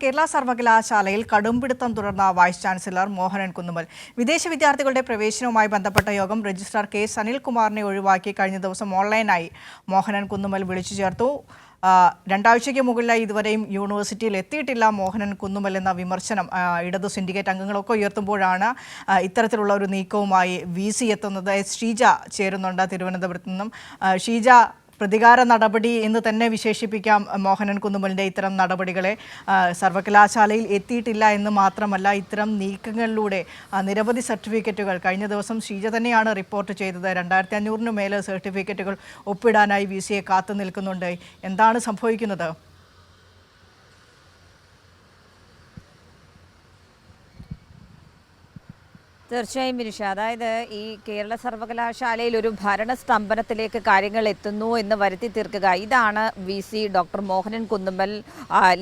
കേരള സർവകലാശാലയിൽ കടുംപിടുത്തം തുടർന്ന vice chancellor Mohanan Kunnummal. വിദേശ വിദ്യാർത്ഥികളുടെ പ്രവേശനവുമായി ബന്ധപ്പെട്ട യോഗം രജിസ്ട്രാർ കെ സനിൽകുമാറിനെ ഒഴിവാക്കി കഴിഞ്ഞ ദിവസം ഓൺലൈനായി മോഹനൻ കുന്നുമ്മൽ വിളിച്ചു ചേർത്തു. രണ്ടാഴ്ചയ്ക്ക് മുകളിലായി ഇതുവരെയും യൂണിവേഴ്സിറ്റിയിൽ എത്തിയിട്ടില്ല മോഹനൻ കുന്നുമ്മൽ എന്ന വിമർശനം ഇടതു സിൻഡിക്കേറ്റ് അംഗങ്ങളൊക്കെ ഉയർത്തുമ്പോഴാണ് ഇത്തരത്തിലുള്ള ഒരു നീക്കവുമായി VC എത്തുന്നത്. ഷീജ ചേരുന്നുണ്ട് തിരുവനന്തപുരത്ത് നിന്നും. ഷീജ, പ്രതികാര നടപടി എന്ന് തന്നെ വിശേഷിപ്പിക്കാം മോഹനൻ കുന്നുമ്മലിൻ്റെ ഇത്തരം നടപടികളെ. സർവകലാശാലയിൽ എത്തിയിട്ടില്ല എന്ന് മാത്രമല്ല, ഇത്തരം നീക്കങ്ങളിലൂടെ നിരവധി സർട്ടിഫിക്കറ്റുകൾ കഴിഞ്ഞ ദിവസം ഷീജ തന്നെയാണ് റിപ്പോർട്ട് ചെയ്തത്. 2500 മേലെ സർട്ടിഫിക്കറ്റുകൾ ഒപ്പിടാനായി VCയെ കാത്തു നിൽക്കുന്നുണ്ട്. എന്താണ് സംഭവിക്കുന്നത്? തീർച്ചയായും വിനിഷ, അതായത് ഈ കേരള സർവകലാശാലയിൽ ഒരു ഭരണസ്തംഭനത്തിലേക്ക് കാര്യങ്ങൾ എത്തുന്നു എന്ന് വരുത്തി തീർക്കുക, ഇതാണ് VC ഡോക്ടർ മോഹനൻ കുന്നുമ്മൽ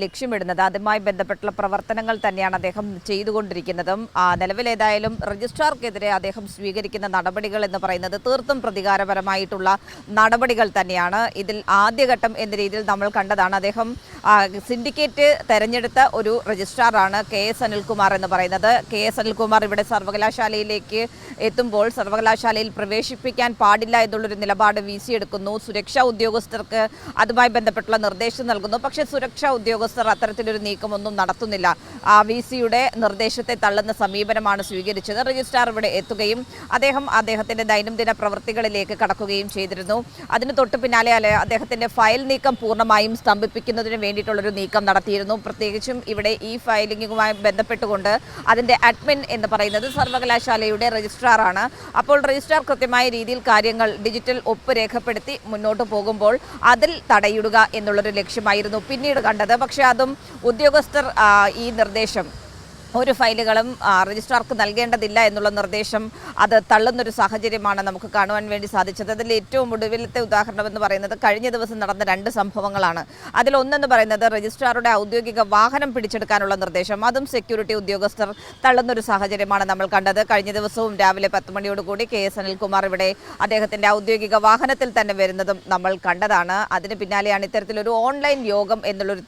ലക്ഷ്യമിടുന്നത്. അതുമായി ബന്ധപ്പെട്ടുള്ള പ്രവർത്തനങ്ങൾ തന്നെയാണ് അദ്ദേഹം ചെയ്തുകൊണ്ടിരിക്കുന്നതും. നിലവിലേതായാലും രജിസ്ട്രാർക്കെതിരെ അദ്ദേഹം സ്വീകരിക്കുന്ന നടപടികൾ എന്ന് പറയുന്നത് തീർത്തും പ്രതികാരപരമായിട്ടുള്ള നടപടികൾ തന്നെയാണ്. ഇതിൽ ആദ്യഘട്ടം എന്ന രീതിയിൽ നമ്മൾ കണ്ടതാണ്. അദ്ദേഹം സിൻഡിക്കേറ്റ് തെരഞ്ഞെടുത്ത ഒരു രജിസ്ട്രാറാണ് KS അനിൽകുമാർ എന്ന് പറയുന്നത്. KS അനിൽകുമാർ ഇവിടെ സർവകലാശാലയിലേക്ക് എത്തുമ്പോൾ സർവകലാശാലയിൽ പ്രവേശിപ്പിക്കാൻ പാടില്ല എന്നുള്ളൊരു നിലപാട് VC എടുക്കുന്നു. സുരക്ഷാ ഉദ്യോഗസ്ഥർക്ക് അതുമായി ബന്ധപ്പെട്ടുള്ള നിർദ്ദേശം നൽകുന്നു. പക്ഷേ സുരക്ഷാ ഉദ്യോഗസ്ഥർ അത്തരത്തിലൊരു നീക്കമൊന്നും നടത്തുന്നില്ല. VCയുടെ നിർദ്ദേശത്തെ തള്ളുന്ന സമീപനമാണ് സ്വീകരിച്ചത്. രജിസ്ട്രാർ ഇവിടെ എത്തുകയും അദ്ദേഹത്തിൻ്റെ ദൈനംദിന പ്രവൃത്തികളിലേക്ക് കടക്കുകയും ചെയ്തിരുന്നു. അതിന് തൊട്ട് പിന്നാലെ അദ്ദേഹത്തിൻ്റെ ഫയൽ നീക്കം പൂർണ്ണമായും സ്തംഭിപ്പിക്കുന്നതിന് വേണ്ടിയിട്ടുള്ളൊരു നീക്കം നടത്തിയിരുന്നു. പ്രത്യേകിച്ചും ഇവിടെ ഈ ഫയലിങ്ങുമായി ബന്ധപ്പെട്ടുകൊണ്ട് അതിൻ്റെ അഡ്മിൻ എന്ന് പറയുന്നത് സർവകലാശാലയുടെ രജിസ്ട്രാറാണ്. അപ്പോൾ രജിസ്ട്രാർ കൃത്യമായ രീതിയിൽ കാര്യങ്ങൾ ഡിജിറ്റൽ ഒപ്പ് രേഖപ്പെടുത്തി മുന്നോട്ട് പോകുമ്പോൾ അതിൽ തടയിടുക എന്നുള്ളൊരു ലക്ഷ്യമായിരുന്നു പിന്നീട് കണ്ടത്. പക്ഷേ അതും ഉദ്യോഗസ്ഥർ ഈ നിർദ്ദേശം ഒരു ഫയലുകളും രജിസ്ട്രാർക്ക് നൽകേണ്ടതില്ല എന്നുള്ള നിർദ്ദേശം അത് തള്ളുന്നൊരു സാഹചര്യമാണ് നമുക്ക് കാണുവാൻ വേണ്ടി സാധിച്ചത്. അതിൽ ഏറ്റവും ഒടുവിലത്തെ ഉദാഹരണം എന്ന് പറയുന്നത് കഴിഞ്ഞ ദിവസം നടന്ന 2 സംഭവങ്ങളാണ്. അതിലൊന്നെന്ന് പറയുന്നത് രജിസ്ട്രാറുടെ ഔദ്യോഗിക വാഹനം പിടിച്ചെടുക്കാനുള്ള നിർദ്ദേശം, അതും സെക്യൂരിറ്റി ഉദ്യോഗസ്ഥർ തള്ളുന്നൊരു സാഹചര്യമാണ് നമ്മൾ കണ്ടത്. കഴിഞ്ഞ ദിവസവും രാവിലെ 10 മണിയോടുകൂടി KS അനിൽകുമാർ ഇവിടെ അദ്ദേഹത്തിൻ്റെ ഔദ്യോഗിക വാഹനത്തിൽ തന്നെ വരുന്നതും നമ്മൾ കണ്ടതാണ്. അതിന് പിന്നാലെയാണ് ഇത്തരത്തിലൊരു ഓൺലൈൻ യോഗം എന്നുള്ളൊരു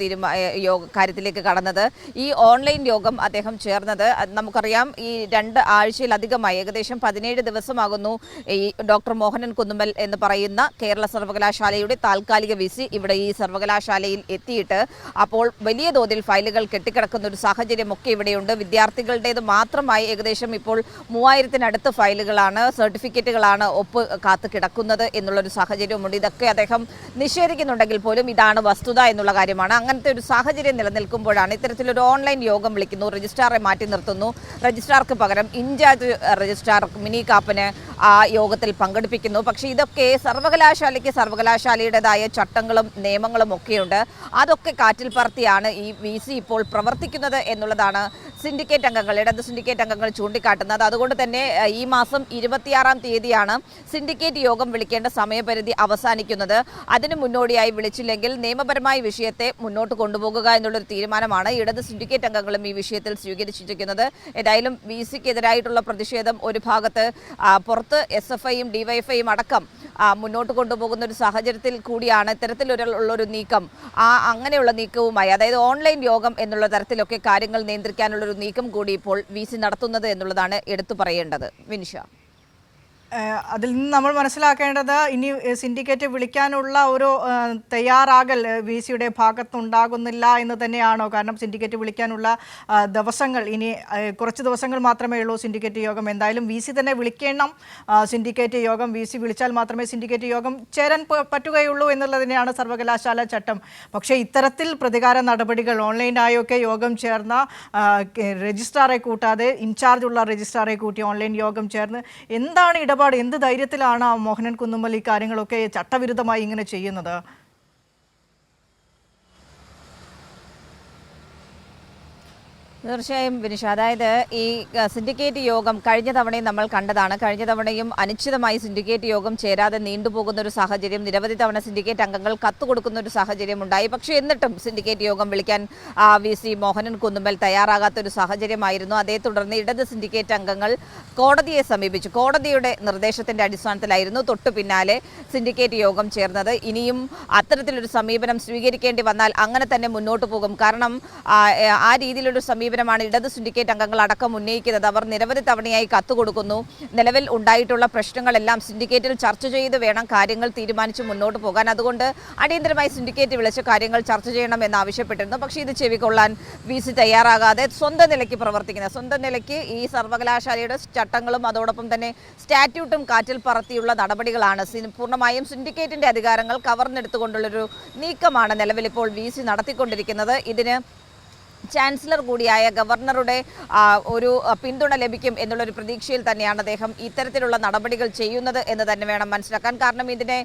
കാര്യത്തിലേക്ക് കടന്നത്. ഈ ഓൺലൈൻ യോഗം അദ്ദേഹം ചേർന്നത് നമുക്കറിയാം. ഈ 2 ആഴ്ചയിലധികമായി ഏകദേശം 17 ദിവസമാകുന്നു ഈ ഡോക്ടർ മോഹനൻ കുന്നുമ്മൽ എന്ന് പറയുന്ന കേരള സർവകലാശാലയുടെ താൽക്കാലിക VC ഇവിടെ ഈ സർവകലാശാലയിൽ എത്തിയിട്ട്. അപ്പോൾ വലിയ തോതിൽ ഫയലുകൾ കെട്ടിക്കിടക്കുന്ന ഒരു സാഹചര്യമൊക്കെ ഇവിടെയുണ്ട്. വിദ്യാർത്ഥികളുടേത് മാത്രമായി ഏകദേശം ഇപ്പോൾ 3000-നടുത്ത് ഫയലുകളാണ്, സർട്ടിഫിക്കറ്റുകളാണ് ഒപ്പ് കാത്തു കിടക്കുന്നത് എന്നുള്ളൊരു സാഹചര്യമുണ്ട്. ഇതൊക്കെ അദ്ദേഹം നിഷേധിക്കുന്നുണ്ടെങ്കിൽ പോലും ഇതാണ് വസ്തുത എന്നുള്ള കാര്യമാണ്. അങ്ങനത്തെ ഒരു സാഹചര്യം നിലനിൽക്കുമ്പോഴാണ് ഇത്തരത്തിലൊരു ഓൺലൈൻ യോഗം വിളിക്കുന്നു. രജിസ്ട്രാറെ മാറ്റി നിർത്തുന്നു. രജിസ്ട്രാർക്ക് പകരം ഇൻചാർജ് രജിസ്ട്രാർ മിനി കാപ്പന് ആ യോഗത്തിൽ പങ്കെടുപ്പിക്കുന്നു. പക്ഷേ ഇതൊക്കെ സർവകലാശാലയുടേതായ ചട്ടങ്ങളും നിയമങ്ങളും ഒക്കെയുണ്ട്. അതൊക്കെ കാറ്റിൽ പറത്തിയാണ് ഈ VC ഇപ്പോൾ പ്രവർത്തിക്കുന്നത് എന്നുള്ളതാണ് സിൻഡിക്കേറ്റ് അംഗങ്ങൾ, ഇടത് സിൻഡിക്കേറ്റ് അംഗങ്ങൾ ചൂണ്ടിക്കാട്ടുന്നത്. അതുകൊണ്ട് തന്നെ ഈ മാസം 26-ാം തീയതിയാണ് സിൻഡിക്കേറ്റ് യോഗം വിളിക്കേണ്ട സമയപരിധി അവസാനിക്കുന്നത്. അതിന് മുന്നോടിയായി വിളിച്ചില്ലെങ്കിൽ നിയമപരമായ വിഷയത്തെ മുന്നോട്ട് കൊണ്ടുപോകുക എന്നുള്ളൊരു തീരുമാനമാണ് ഇടത് സിൻഡിക്കേറ്റ് അംഗങ്ങളും ഈ വിഷയത്തിൽ സ്വീകരിച്ചിരിക്കുന്നത്. ഏതായാലും VCക്കെതിരായിട്ടുള്ള പ്രതിഷേധം ഒരു ഭാഗത്ത്, പുറത്ത് SFIയും DYFIയും അടക്കം മുന്നോട്ട് കൊണ്ടുപോകുന്ന ഒരു സാഹചര്യത്തിൽ കൂടിയാണ് ഇത്തരത്തിലുള്ളൊരു നീക്കം. അങ്ങനെയുള്ള നീക്കവുമായി, അതായത് ഓൺലൈൻ യോഗം എന്നുള്ള തരത്തിലൊക്കെ കാര്യങ്ങൾ നിയന്ത്രിക്കാനുള്ളൊരു നീക്കം കൂടി ഇപ്പോൾ VC നടത്തുന്നത് എന്നുള്ളതാണ് എടുത്തു പറയേണ്ടത്. വിനിഷ, അതിൽ നിന്ന് നമ്മൾ മനസ്സിലാക്കേണ്ടത് ഇനി സിൻഡിക്കേറ്റ് വിളിക്കാനുള്ള ഒരു തയ്യാറാകൽ VCയുടെ ഭാഗത്തുണ്ടാകുന്നില്ല എന്ന് തന്നെയാണോ? കാരണം സിൻഡിക്കേറ്റ് വിളിക്കാനുള്ള ദിവസങ്ങൾ ഇനി കുറച്ച് ദിവസങ്ങൾ മാത്രമേ ഉള്ളൂ. സിൻഡിക്കേറ്റ് യോഗം എന്തായാലും VC തന്നെ വിളിക്കണം. സിൻഡിക്കേറ്റ് യോഗം VC വിളിച്ചാൽ മാത്രമേ സിൻഡിക്കേറ്റ് യോഗം ചേരാൻ പറ്റുകയുള്ളൂ എന്നുള്ളത് തന്നെയാണ് സർവകലാശാല ചട്ടം. പക്ഷേ ഇത്തരത്തിൽ പ്രതികാര നടപടികൾ ഓൺലൈനായൊക്കെ യോഗം ചേർന്ന രജിസ്ട്രാറെ കൂട്ടാതെ ഇൻചാർജുള്ള രജിസ്ട്രാറെ കൂട്ടി ഓൺലൈൻ യോഗം ചേർന്ന് എന്താണ് ഇടപാട്? എന്ത് ധൈര്യത്തിലാണ് മോഹനൻ കുന്നുമ്മൽ ഈ കാര്യങ്ങളൊക്കെ ചട്ടവിരുദ്ധമായി ഇങ്ങനെ ചെയ്യുന്നത്? തീർച്ചയായും വിനിഷ, അതായത് ഈ സിൻഡിക്കേറ്റ് യോഗം കഴിഞ്ഞ തവണയും നമ്മൾ കണ്ടതാണ്. കഴിഞ്ഞ തവണയും അനിശ്ചിതമായി സിൻഡിക്കേറ്റ് യോഗം ചേരാതെ നീണ്ടുപോകുന്ന ഒരു സാഹചര്യം, നിരവധി തവണ സിൻഡിക്കേറ്റ് അംഗങ്ങൾ കത്തുകൊടുക്കുന്ന ഒരു സാഹചര്യം ഉണ്ടായി. പക്ഷേ എന്നിട്ടും സിൻഡിക്കേറ്റ് യോഗം വിളിക്കാൻ VC മോഹനൻ കുന്നുമ്മൽ തയ്യാറാകാത്തൊരു സാഹചര്യമായിരുന്നു. അതേ തുടർന്ന് ഇടത് സിൻഡിക്കേറ്റ് അംഗങ്ങൾ കോടതിയെ സമീപിച്ചു. കോടതിയുടെ നിർദ്ദേശത്തിന്റെ അടിസ്ഥാനത്തിലായിരുന്നു തൊട്ടു പിന്നാലെ സിൻഡിക്കേറ്റ് യോഗം ചേർന്നത്. ഇനിയും അത്തരത്തിലൊരു സമീപനം സ്വീകരിക്കേണ്ടി വന്നാൽ അങ്ങനെ തന്നെ മുന്നോട്ട് പോകും. കാരണം ആ രീതിയിലൊരു സമീപനമാണ് ഇടത് സിൻഡിക്കേറ്റ് അംഗങ്ങൾ അടക്കം ഉന്നയിക്കുന്നത്. അവർ നിരവധി തവണയായി കത്തുകൊടുക്കുന്നു. നിലവിൽ ഉണ്ടായിട്ടുള്ള പ്രശ്നങ്ങളെല്ലാം സിൻഡിക്കേറ്റിൽ ചർച്ച ചെയ്ത് വേണം കാര്യങ്ങൾ തീരുമാനിച്ച് മുന്നോട്ട് പോകാൻ. അതുകൊണ്ട് അടിയന്തരമായി സിൻഡിക്കേറ്റ് വിളിച്ച് കാര്യങ്ങൾ ചർച്ച ചെയ്യണമെന്ന് ആവശ്യപ്പെട്ടിരുന്നു. പക്ഷേ ഇത് ചെവിക്കൊള്ളാൻ VC തയ്യാറാകാതെ സ്വന്തം നിലയ്ക്ക് പ്രവർത്തിക്കുന്നത്, സ്വന്തം നിലയ്ക്ക് ഈ സർവകലാശാലയുടെ ചട്ടങ്ങളും അതോടൊപ്പം തന്നെ സ്റ്റാറ്റ്യൂട്ടും കാറ്റിൽ പറത്തിയുള്ള നടപടികളാണ്. പൂർണ്ണമായും സിൻഡിക്കേറ്റിന്റെ അധികാരങ്ങൾ കവർന്നെടുത്തുകൊണ്ടുള്ളൊരു നീക്കമാണ് നിലവിൽ ഇപ്പോൾ VC നടത്തിക്കൊണ്ടിരിക്കുന്നത്. ഇതിന് ചാൻസലർ കൂടിയായ ഗവർണറുടെ ഒരു പിന്തുണ ലഭിക്കും എന്നുള്ളൊരു പ്രതീക്ഷയിൽ തന്നെയാണ് അദ്ദേഹം ഇത്തരത്തിലുള്ള നടപടികൾ ചെയ്യുന്നത് എന്ന് തന്നെ വേണം മനസ്സിലാക്കാൻ. കാരണം ഇതിനെ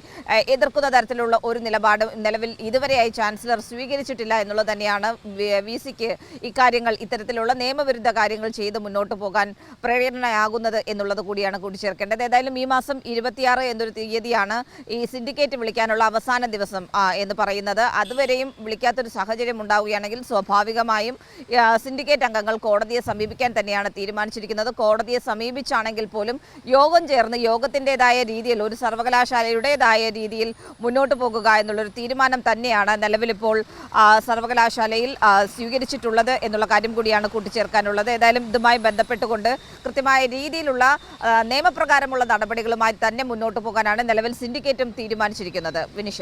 എതിർക്കുന്ന തരത്തിലുള്ള ഒരു നിലപാട് നിലവിൽ ഇതുവരെയായി ചാൻസലർ സ്വീകരിച്ചിട്ടില്ല എന്നുള്ളത് തന്നെയാണ് VCക്ക് ഇക്കാര്യങ്ങൾ, ഇത്തരത്തിലുള്ള നിയമവിരുദ്ധ കാര്യങ്ങൾ ചെയ്ത് മുന്നോട്ട് പോകാൻ പ്രേരണയാകുന്നത് എന്നുള്ളത് കൂടിയാണ് കൂട്ടിച്ചേർക്കേണ്ടത്. ഏതായാലും ഈ മാസം 26 എന്നൊരു തീയതിയാണ് ഈ സിൻഡിക്കേറ്റ് വിളിക്കാനുള്ള അവസാന ദിവസം എന്ന് പറയുന്നത്. അതുവരെയും വിളിക്കാത്തൊരു സാഹചര്യം ഉണ്ടാവുകയാണെങ്കിൽ സ്വാഭാവികമായും സിൻഡിക്കേറ്റ് അംഗങ്ങൾ കോടതിയെ സമീപിക്കാൻ തന്നെയാണ് തീരുമാനിച്ചിരിക്കുന്നത്. കോടതിയെ സമീപിച്ചാണെങ്കിൽ പോലും യോഗം ചേർന്ന് യോഗത്തിൻ്റെതായ രീതിയിൽ, ഒരു സർവകലാശാലയുടേതായ രീതിയിൽ മുന്നോട്ട് പോകുക എന്നുള്ളൊരു തീരുമാനം തന്നെയാണ് നിലവിലിപ്പോൾ സർവകലാശാലയിൽ സ്വീകരിച്ചിട്ടുള്ളത് എന്നുള്ള കാര്യം കൂടിയാണ് കൂട്ടിച്ചേർക്കാനുള്ളത്. ഏതായാലും ഇതുമായി ബന്ധപ്പെട്ടുകൊണ്ട് കൃത്യമായ രീതിയിലുള്ള നിയമപ്രകാരമുള്ള നടപടികളുമായി തന്നെ മുന്നോട്ട് പോകാനാണ് നിലവിൽ സിൻഡിക്കേറ്റും തീരുമാനിച്ചിരിക്കുന്നത്. വിനിഷ.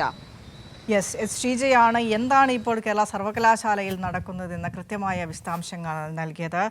ശ്രീജയാണ് എന്താണ് ഇപ്പോൾ കേരള സർവകലാശാലയിൽ നടക്കുന്നതെന്ന കൃത്യമായ വിശദാംശങ്ങൾ നൽകിയത്.